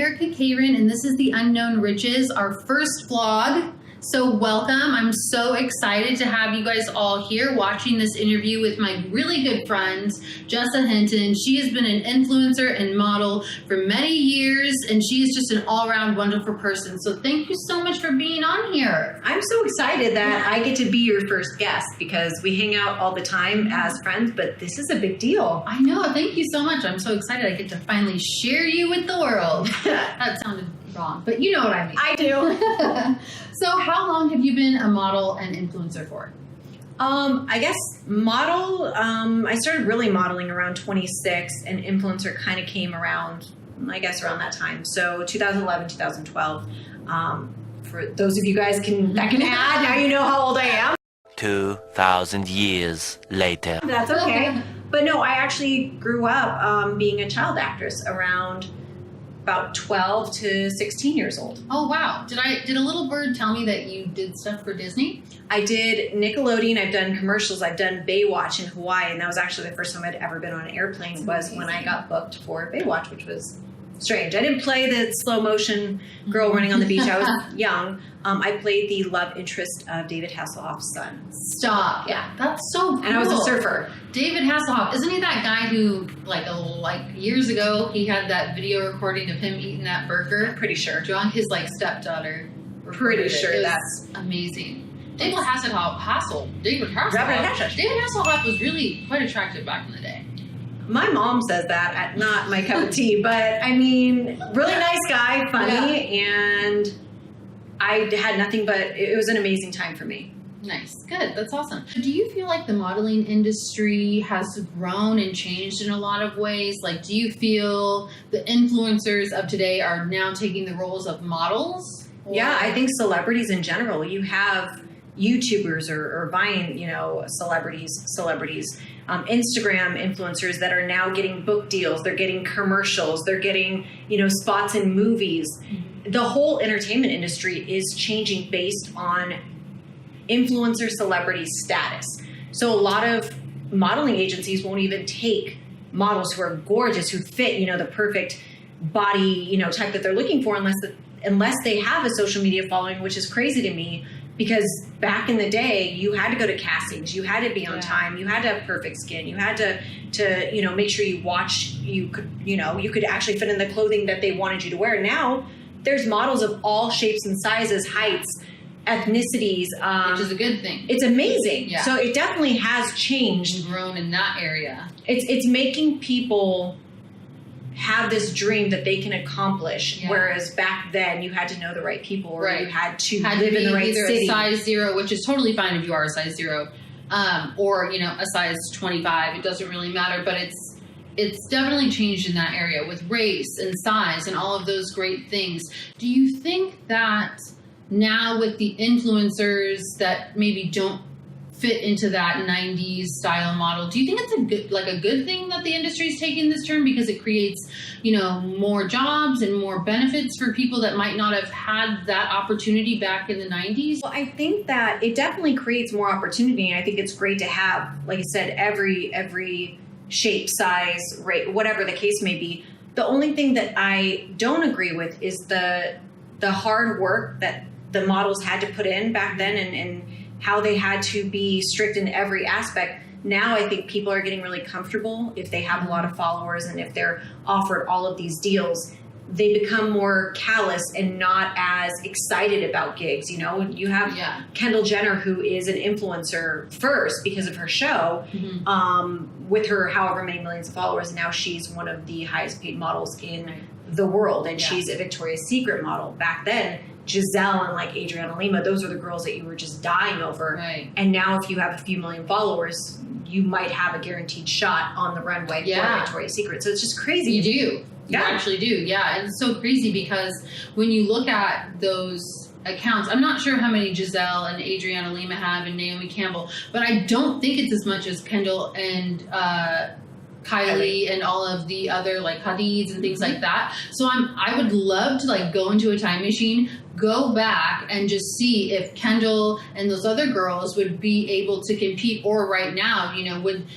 Erica Karen, and this is The Unknown Riches, our first vlog. So welcome. I'm so excited to have you guys all here watching this interview with my really good friend, Jessa Hinton. She has been an influencer and model for many years, and she is just an all-around wonderful person. So thank you so much for being on here. I'm so excited that I get to be your first guest because we hang out all the time as friends, but this is a big deal. I know. Thank you so much. I'm so excited I get to finally share you with the world. That sounded wrong, but you know what I mean. I do. So how long have you been a model and influencer for? I guess model, I started really modeling around 26 and influencer kind of came around, I guess around that time. So 2011, 2012. For those of you guys that can add, now you know how old I am. 2,000 years later. That's okay. But no, I actually grew up being a child actress around about 12 to 16 years old. Oh, wow. Did a little bird tell me that you did stuff for Disney? I did Nickelodeon. I've done commercials. I've done Baywatch in Hawaii. And that was actually the first time I'd ever been on an airplane was when I got booked for Baywatch, which was strange. I didn't play the slow motion girl running on the beach. I was young. I played the love interest of David Hasselhoff's son. Stop. Yeah. That's so cool. And I was a surfer. David Hasselhoff. Isn't he that guy who, like years ago, he had that video recording of him eating that burger? I'm pretty sure. Drunk his, stepdaughter. Pretty sure that's amazing. David Hasselhoff was really quite attractive back in the day. My mom says that, not my cup of tea, but I mean, really nice guy, funny, and I had nothing but, it was an amazing time for me. Nice. Good. That's awesome. Do you feel like the modeling industry has grown and changed in a lot of ways? Like, do you feel the influencers of today are now taking the roles of models? Yeah, I think celebrities in general. You have YouTubers or Vine, celebrities, Instagram influencers that are now getting book deals. They're getting commercials. They're getting, spots in movies. Mm-hmm. The whole entertainment industry is changing based on influencer celebrity status. So a lot of modeling agencies won't even take models who are gorgeous, who fit, the perfect body, type that they're looking for unless they have a social media following, which is crazy to me. Because back in the day, you had to go to castings, you had to be on time, you had to have perfect skin, you had to make sure you could actually fit in the clothing that they wanted you to wear. Now, there's models of all shapes and sizes, heights, ethnicities. Which is a good thing. It's amazing. Yeah. So it definitely has changed. And grown in that area. It's making people have this dream that they can accomplish, whereas back then you had to know the right people, or you had to live in the right either city. A size 0, which is totally fine if you are a size 0, or a size 25. It doesn't really matter, but it's definitely changed in that area with race and size and all of those great things. Do you think that now with the influencers that maybe don't fit into that 90s style model, do you think it's a good thing that the industry is taking this turn because it creates, more jobs and more benefits for people that might not have had that opportunity back in the 90s? Well, I think that it definitely creates more opportunity, and I think it's great to have, like I said, every shape, size, rate, whatever the case may be. The only thing that I don't agree with is the hard work that the models had to put in back then, and how they had to be strict in every aspect. Now I think people are getting really comfortable if they have a lot of followers and if they're offered all of these deals. They become more callous and not as excited about gigs. You have Kendall Jenner, who is an influencer first because of her show, with her however many millions of followers. And now she's one of the highest paid models in the world, and she's a Victoria's Secret model. Back then, Giselle and Adriana Lima, those are the girls that you were just dying over. Right. And now if you have a few million followers, you might have a guaranteed shot on the runway for Victoria's Secret. So it's just crazy. You do. You actually do. Yeah. And it's so crazy because when you look at those accounts, I'm not sure how many Giselle and Adriana Lima have and Naomi Campbell, but I don't think it's as much as Kendall and Kylie and all of the other Hadids and things like that. So I would love to go into a time machine, go back and just see if Kendall and those other girls would be able to compete, or right now, would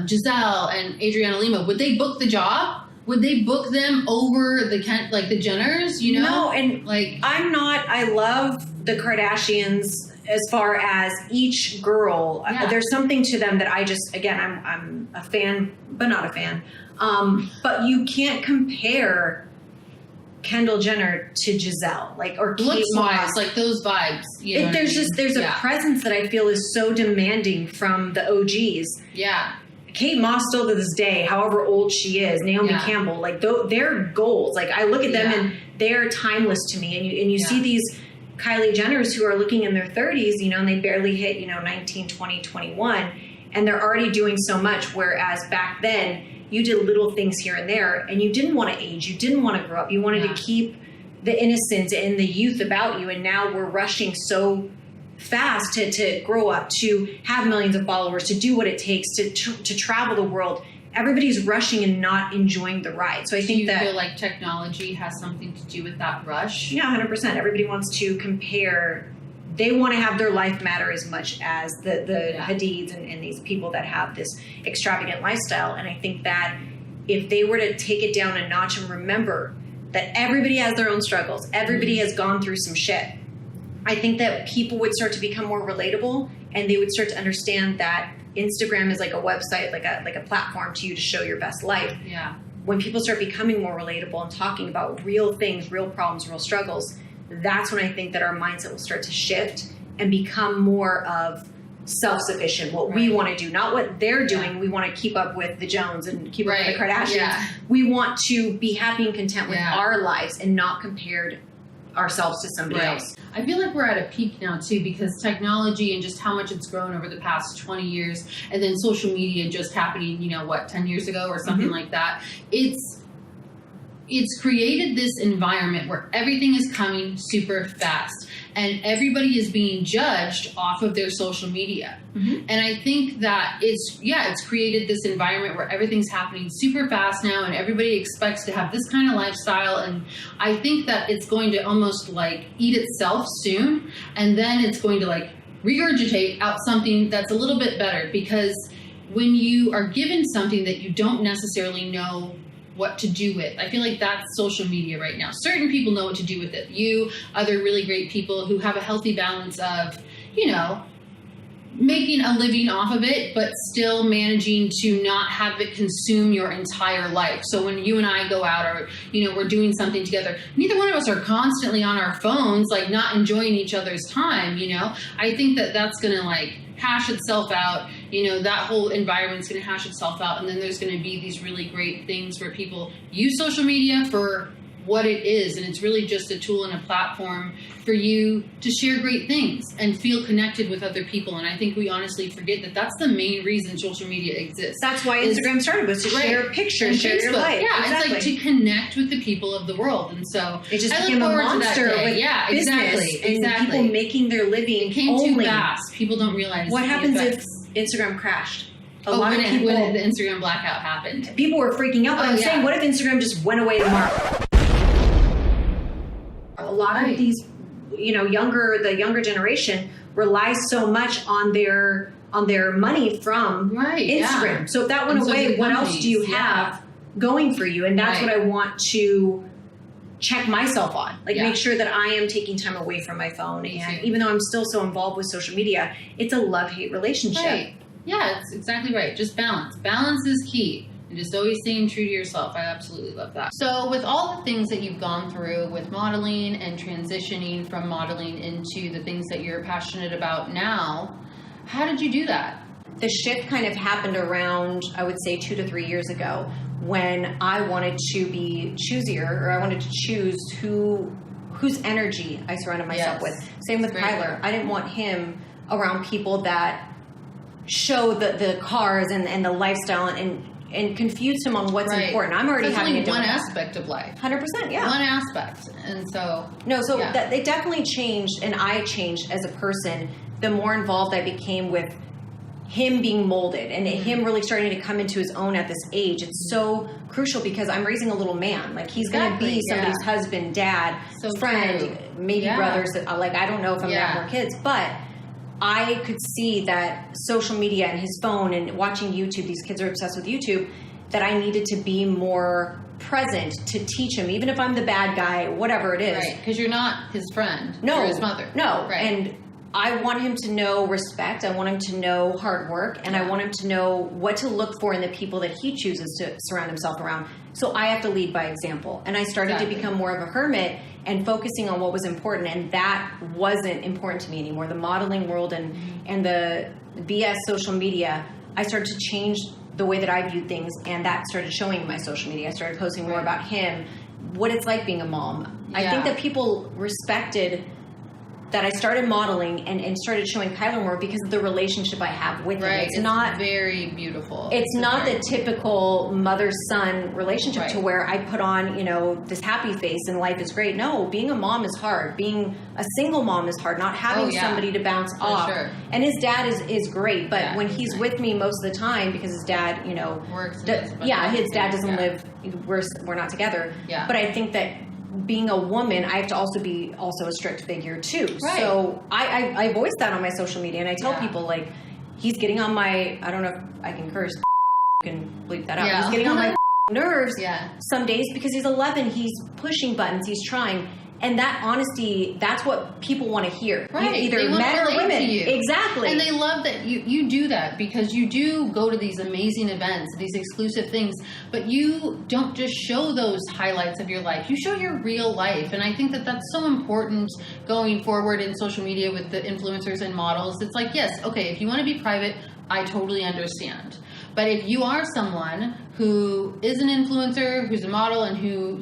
Giselle and Adriana Lima, would they book the job? would they book them over the Jenners? You know, No, and like I love the Kardashians as far as each girl. Yeah. There's something to them that I just, again, I'm a fan, but not a fan. But you can't compare Kendall Jenner to Giselle, or Kate looks Moss. wise, like those vibes. You know what I mean? There's a presence that I feel is so demanding from the OGs. Yeah. Kate Moss still to this day, however old she is, Naomi Campbell, they're goals. I look at them and they're timeless to me. And you see these Kylie Jenners who are looking in their 30s, and they barely hit, 19, 20, 21, and they're already doing so much. Whereas back then you did little things here and there and you didn't want to age. You didn't want to grow up. You wanted to keep the innocence and the youth about you. And now we're rushing so fast to grow up, to have millions of followers, to do what it takes to travel the world. Everybody's rushing and not enjoying the ride. So I think that, feel like technology has something to do with that rush? Yeah, 100%. Everybody wants to compare. They want to have their life matter as much as the Hadids and these people that have this extravagant lifestyle. And I think that if they were to take it down a notch and remember that everybody has their own struggles, everybody has gone through some shit, I think that people would start to become more relatable, and they would start to understand that Instagram is like a website, like a platform to you to show your best life. Yeah. When people start becoming more relatable and talking about real things, real problems, real struggles, that's when I think that our mindset will start to shift and become more of self-sufficient, what we want to do, not what they're doing. We want to keep up with the Jones and keep up with the Kardashians. Yeah. We want to be happy and content with our lives and not compared ourselves to somebody else. I feel like we're at a peak now too, because technology and just how much it's grown over the past 20 years, and then social media just happening, 10 years ago or something like that. It's created this environment where everything is coming super fast and everybody is being judged off of their social media. And I think that it's created this environment where everything's happening super fast now and everybody expects to have this kind of lifestyle. And I think that it's going to almost eat itself soon. And then it's going to regurgitate out something that's a little bit better, because when you are given something that you don't necessarily know what to do with, I feel like that's social media right now. Certain people know what to do with it. You, other really great people who have a healthy balance of, making a living off of it, but still managing to not have it consume your entire life. So when you and I go out or, we're doing something together, neither one of us are constantly on our phones, not enjoying each other's time, I think that that's going to hash itself out. That whole environment's going to hash itself out. And then there's going to be these really great things where people use social media for what it is. And it's really just a tool and a platform for you to share great things and feel connected with other people. And I think we honestly forget that that's the main reason social media exists. That's why Instagram started, was to share pictures, share your life. Yeah, exactly. It's to connect with the people of the world. And so it just became a monster with business and people making their living. It came too fast. People don't realize what happens if Instagram crashed. A lot of people, when the Instagram blackout happened, people were freaking out. But I'm saying, what if Instagram just went away tomorrow? A lot of these, the younger generation relies so much on their money from Instagram. Yeah. So if that went away, what else do you have going for you? And that's what I want to check myself on. Make sure that I am taking time away from my phone. And even though I'm still so involved with social media, it's a love-hate relationship. Right. Yeah, that's exactly right. Just balance. Balance is key. And just always staying true to yourself. I absolutely love that. So with all the things that you've gone through with modeling and transitioning from modeling into the things that you're passionate about now, how did you do that? The shift kind of happened around, I would say, 2 to 3 years ago, when I wanted to be choosier, or I wanted to choose whose energy I surrounded myself with. Same with Kyler. I didn't want him around people that show the cars and the lifestyle and confuse him on what's important. I'm already having one aspect of life. 100%, yeah. One aspect. And so... That it definitely changed, and I changed as a person the more involved I became with him being molded and him really starting to come into his own at this age. It's so crucial because I'm raising a little man. He's going to be somebody's husband, dad, friend, maybe brothers. I don't know if I'm going to have more kids, but... I could see that social media and his phone and watching YouTube, these kids are obsessed with YouTube, that I needed to be more present to teach him, even if I'm the bad guy, whatever it is. Right, because you're not his friend. No. You're his mother. No. Right. And I want him to know respect. I want him to know hard work. And I want him to know what to look for in the people that he chooses to surround himself around. So I have to lead by example. And I started to become more of a hermit and focusing on what was important. And that wasn't important to me anymore. The modeling world and the BS social media, I started to change the way that I viewed things. And that started showing in my social media. I started posting more about him, what it's like being a mom. I think that people respected that I started modeling and started showing Kyler more because of the relationship I have with him. It's not very beautiful. It's not the typical mother-son relationship to where I put on, this happy face and life is great. No, being a mom is hard. Being a single mom is hard. Not having somebody to bounce off. Sure. And his dad is great, but when he's with me most of the time because his dad, works. His dad doesn't live. We're not together. Yeah. But I think that being a woman, I have to also be a strict figure too. Right. So I voice that on my social media and I tell people like, he's getting on my, I don't know if I can curse, you can bleep that out. Yeah. He's getting on my nerves some days because he's 11, he's pushing buttons, he's trying. And that honesty, that's what people want to hear. Right. Either men or women. Exactly. And they love that you do that because you do go to these amazing events, these exclusive things, but you don't just show those highlights of your life. You show your real life. And I think that that's so important going forward in social media with the influencers and models. It's like, yes, okay, if you want to be private, I totally understand. But if you are someone who is an influencer, who's a model, and who,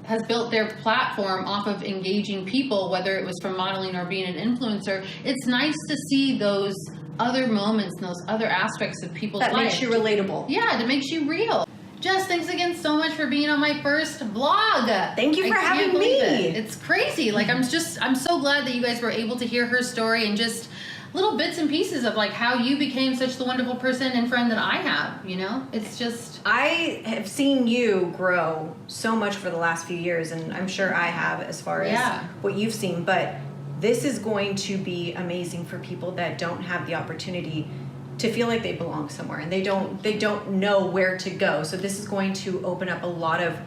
has built their platform off of engaging people, whether it was from modeling or being an influencer, it's nice to see those other moments and those other aspects of people's life. That makes you relatable. Yeah, that makes you real. Jess, thanks again so much for being on my first vlog. Thank you for having me. It's crazy. Like, I'm so glad that you guys were able to hear her story and just little bits and pieces of like how you became such the wonderful person and friend that I have, It's just... I have seen you grow so much for the last few years, and I'm sure I have as far as what you've seen, but this is going to be amazing for people that don't have the opportunity to feel like they belong somewhere and they don't know where to go. So this is going to open up a lot of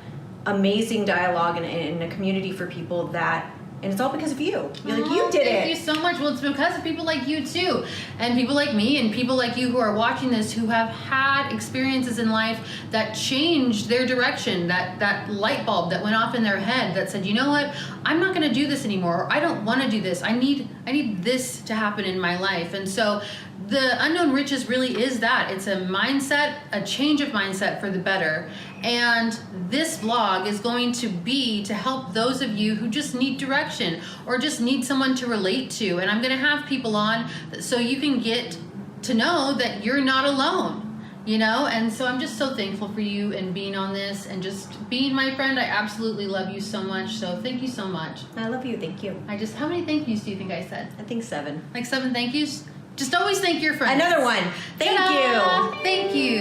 amazing dialogue in a community for people that... And it's all because of you. You did it. Thank you so much. Well, it's because of people like you too. And people like me and people like you who are watching this who have had experiences in life that changed their direction, that light bulb that went off in their head that said, you know what, I'm not going to do this anymore. Or I don't want to do this. I need this to happen in my life. And so the Unknown Riches really is that. It's a mindset, a change of mindset for the better. And this vlog is going to be to help those of you who just need direction or just need someone to relate to. And I'm going to have people on so you can get to know that you're not alone, And so I'm just so thankful for you and being on this and just being my friend. I absolutely love you so much. So thank you so much. I love you. Thank you. How many thank yous do you think I said? I think 7. Like 7 thank yous? Just always thank your friends. Another one. Thank you. Thank you.